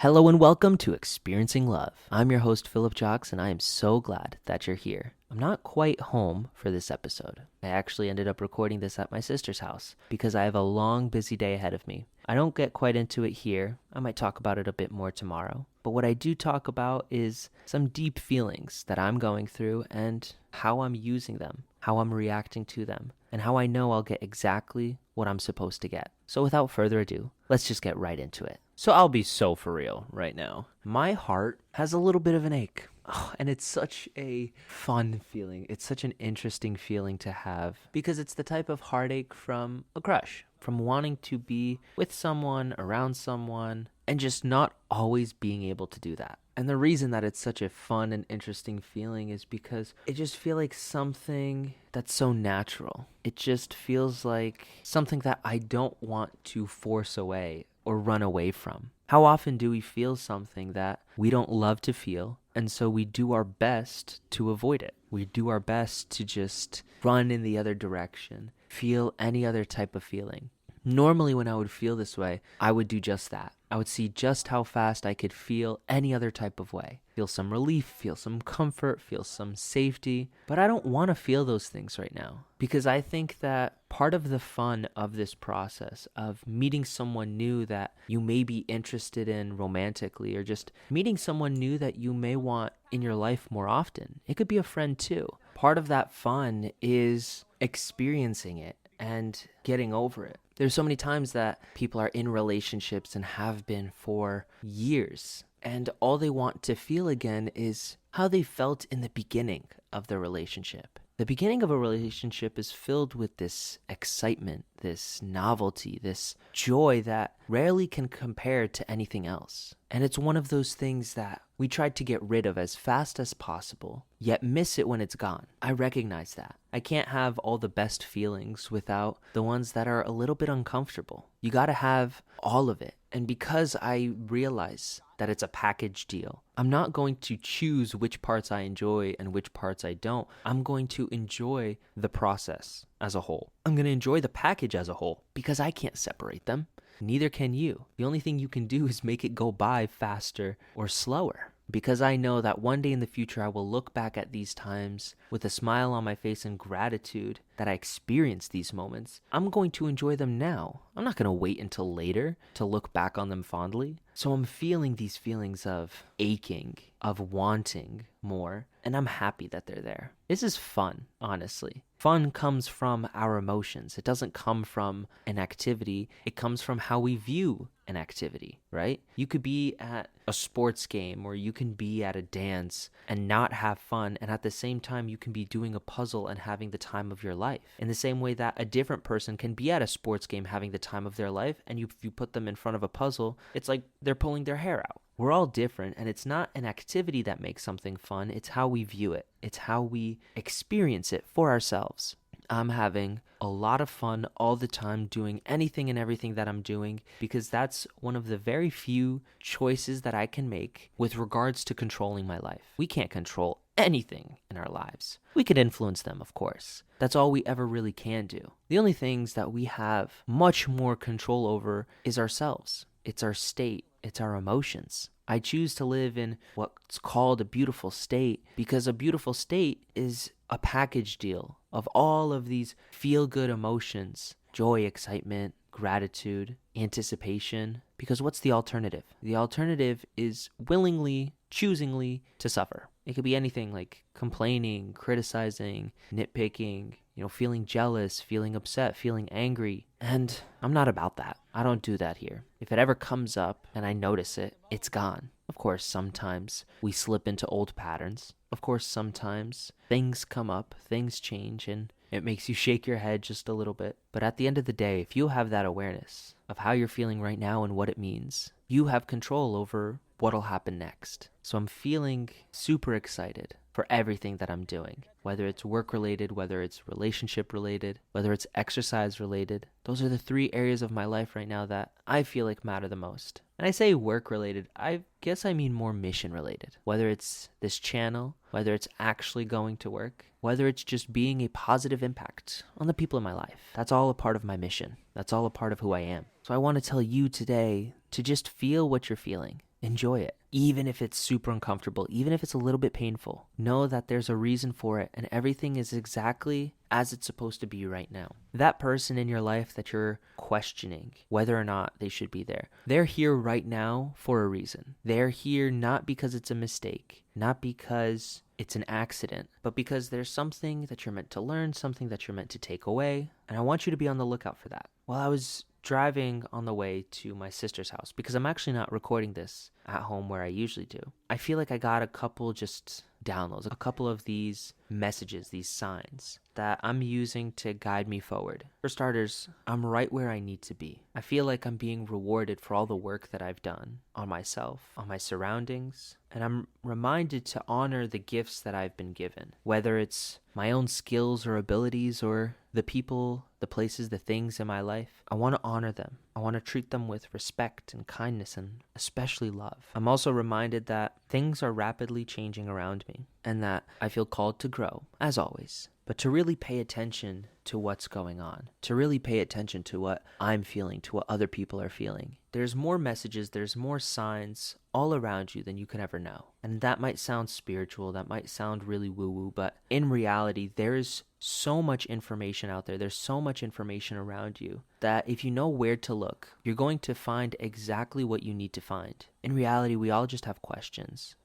Hello and welcome to Experiencing Love. I'm your host, Philip Jocks, and I am so glad that you're here. I'm not quite home for this episode. I actually ended up recording this at my sister's house because I have a long, busy day ahead of me. I don't get quite into it here. I might talk about it a bit more tomorrow. But what I do talk about is some deep feelings that I'm going through and how I'm using them, how I'm reacting to them, and how I know I'll get exactly what I'm supposed to get. So without further ado, let's just get right into it. So I'll be so for real right now. My heart has a little bit of an ache. Oh, and it's such a fun feeling. It's such an interesting feeling to have because it's the type of heartache from a crush, from wanting to be with someone, around someone, and just not always being able to do that. And the reason that it's such a fun and interesting feeling is because it just feels like something that's so natural. It just feels like something that I don't want to force away or run away from. How often do we feel something that we don't love to feel, and so we do our best to avoid it? We do our best to just run in the other direction, feel any other type of feeling. Normally, when I would feel this way, I would do just that. I would see just how fast I could feel any other type of way. Feel some relief, feel some comfort, feel some safety. But I don't want to feel those things right now because I think that part of the fun of this process of meeting someone new that you may be interested in romantically, or just meeting someone new that you may want in your life more often, it could be a friend too. Part of that fun is experiencing it and getting over it. There's so many times that people are in relationships and have been for years, and all they want to feel again is how they felt in the beginning of the relationship. The beginning of a relationship is filled with this excitement, this novelty, this joy that rarely can compare to anything else. And it's one of those things that we tried to get rid of as fast as possible, yet miss it when it's gone. I recognize that. I can't have all the best feelings without the ones that are a little bit uncomfortable. You gotta have all of it. And because I realize that it's a package deal, I'm not going to choose which parts I enjoy and which parts I don't. I'm going to enjoy the process as a whole. I'm going to enjoy the package as a whole because I can't separate them. Neither can you. The only thing you can do is make it go by faster or slower. Because I know that one day in the future I will look back at these times with a smile on my face and gratitude that I experienced these moments. I'm going to enjoy them now. I'm not going to wait until later to look back on them fondly. So I'm feeling these feelings of aching, of wanting more, and I'm happy that they're there. This is fun, honestly. Fun comes from our emotions. It doesn't come from an activity. It comes from how we view an activity, right? You could be at a sports game or you can be at a dance and not have fun, and at the same time you can be doing a puzzle and having the time of your life. In the same way that a different person can be at a sports game having the time of their life, and if you put them in front of a puzzle, it's like they're pulling their hair out. We're all different, and it's not an activity that makes something fun. It's how we view it. It's how we experience it for ourselves. I'm having a lot of fun all the time doing anything and everything that I'm doing because that's one of the very few choices that I can make with regards to controlling my life. We can't control anything in our lives. We can influence them, of course. That's all we ever really can do. The only things that we have much more control over is ourselves. It's our state. It's our emotions. I choose to live in what's called a beautiful state because a beautiful state is a package deal of all of these feel-good emotions: joy, excitement, gratitude, anticipation. Because what's the alternative? The alternative is willingly, choosingly to suffer. It could be anything like complaining, criticizing, nitpicking, feeling jealous, feeling upset, feeling angry. And I'm not about that. I don't do that here. If it ever comes up and I notice it, it's gone. Of course, sometimes we slip into old patterns. Of course, sometimes things come up, things change, and it makes you shake your head just a little bit. But at the end of the day, if you have that awareness of how you're feeling right now and what it means, you have control over what'll happen next. So I'm feeling super excited for everything that I'm doing, whether it's work related, whether it's relationship related, whether it's exercise related. Those are the 3 areas of my life right now that I feel like matter the most. And I say work related, I guess I mean more mission related. Whether it's this channel, whether it's actually going to work, whether it's just being a positive impact on the people in my life. That's all a part of my mission. That's all a part of who I am. So I want to tell you today to just feel what you're feeling. Enjoy it. Even if it's super uncomfortable, even if it's a little bit painful, know that there's a reason for it and everything is exactly as it's supposed to be right now. That person in your life that you're questioning whether or not they should be there, they're here right now for a reason. They're here not because it's a mistake, not because it's an accident, but because there's something that you're meant to learn, something that you're meant to take away. And I want you to be on the lookout for that. While I was driving on the way to my sister's house, because I'm actually not recording this at home where I usually do, I feel like I got a couple just downloads, a couple of these messages, these signs that I'm using to guide me forward. For starters, I'm right where I need to be. I feel like I'm being rewarded for all the work that I've done on myself, on my surroundings, and I'm reminded to honor the gifts that I've been given, whether it's my own skills or abilities or the people, the places, the things in my life. I want to honor them. I want to treat them with respect and kindness and especially love. I'm also reminded that things are rapidly changing around me and that I feel called to grow, as always, but to really pay attention to what's going on, to really pay attention to what I'm feeling, to what other people are feeling. There's more messages, there's more signs all around you than you can ever know. And that might sound spiritual, that might sound really woo-woo, but in reality, there is so much information out there. There's so much information around you that if you know where to look, you're going to find exactly what you need to find. In reality, we all just have questions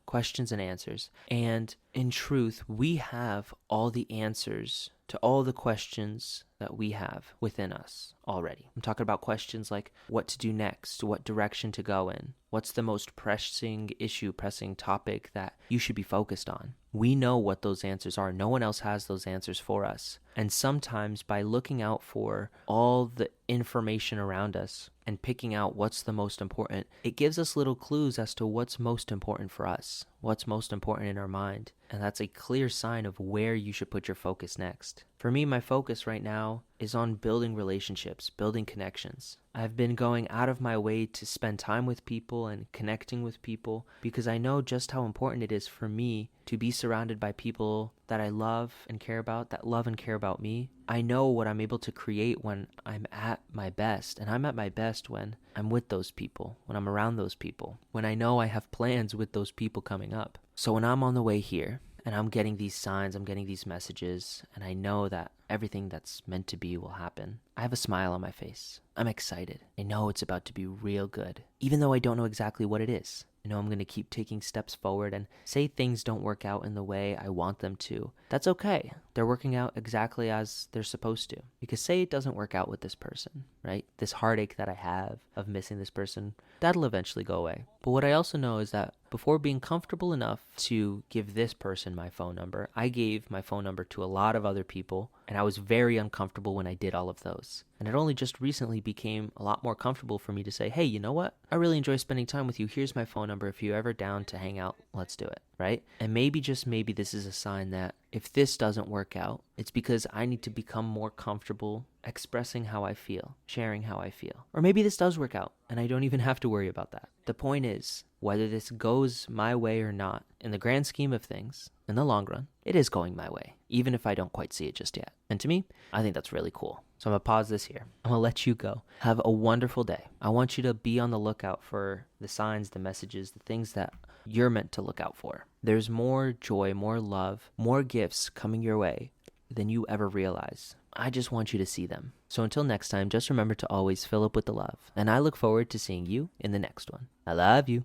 and answers. And in truth, we have all the answers to all the questions that we have within us already. I'm talking about questions like what to do next, what direction to go in, what's the most pressing issue, pressing topic that you should be focused on. We know what those answers are. No one else has those answers for us. And sometimes by looking out for all the information around us and picking out what's the most important, it gives us little clues as to what's most important for us, what's most important in our mind. And that's a clear sign of where you should put your focus next. For me, my focus right now is on building relationships, building connections. I've been going out of my way to spend time with people and connecting with people because I know just how important it is for me to be surrounded by people that I love and care about, that love and care about me. I know what I'm able to create when I'm at my best, and I'm at my best when I'm with those people, when I'm around those people, when I know I have plans with those people coming up. So when I'm on the way here, and I'm getting these signs, I'm getting these messages, and I know that everything that's meant to be will happen, I have a smile on my face. I'm excited. I know it's about to be real good, even though I don't know exactly what it is. I know I'm going to keep taking steps forward, and say things don't work out in the way I want them to. That's okay. They're working out exactly as they're supposed to. Because say it doesn't work out with this person, right? This heartache that I have of missing this person, that'll eventually go away. But what I also know is that before being comfortable enough to give this person my phone number, I gave my phone number to a lot of other people, and I was very uncomfortable when I did all of those. And it only just recently became a lot more comfortable for me to say, hey, you know what? I really enjoy spending time with you. Here's my phone number. If you're ever down to hang out, let's do it, right? And maybe, just maybe, this is a sign that if this doesn't work out, it's because I need to become more comfortable expressing how I feel, sharing how I feel. Or maybe this does work out, and I don't even have to worry about that. The point is, whether this goes my way or not, in the grand scheme of things, in the long run, it is going my way, even if I don't quite see it just yet. And to me, I think that's really cool. So I'm going to pause this here. I'm going to let you go. Have a wonderful day. I want you to be on the lookout for the signs, the messages, the things that you're meant to look out for. There's more joy, more love, more gifts coming your way than you ever realize. I just want you to see them. So until next time, just remember to always fill up with the love. And I look forward to seeing you in the next one. I love you.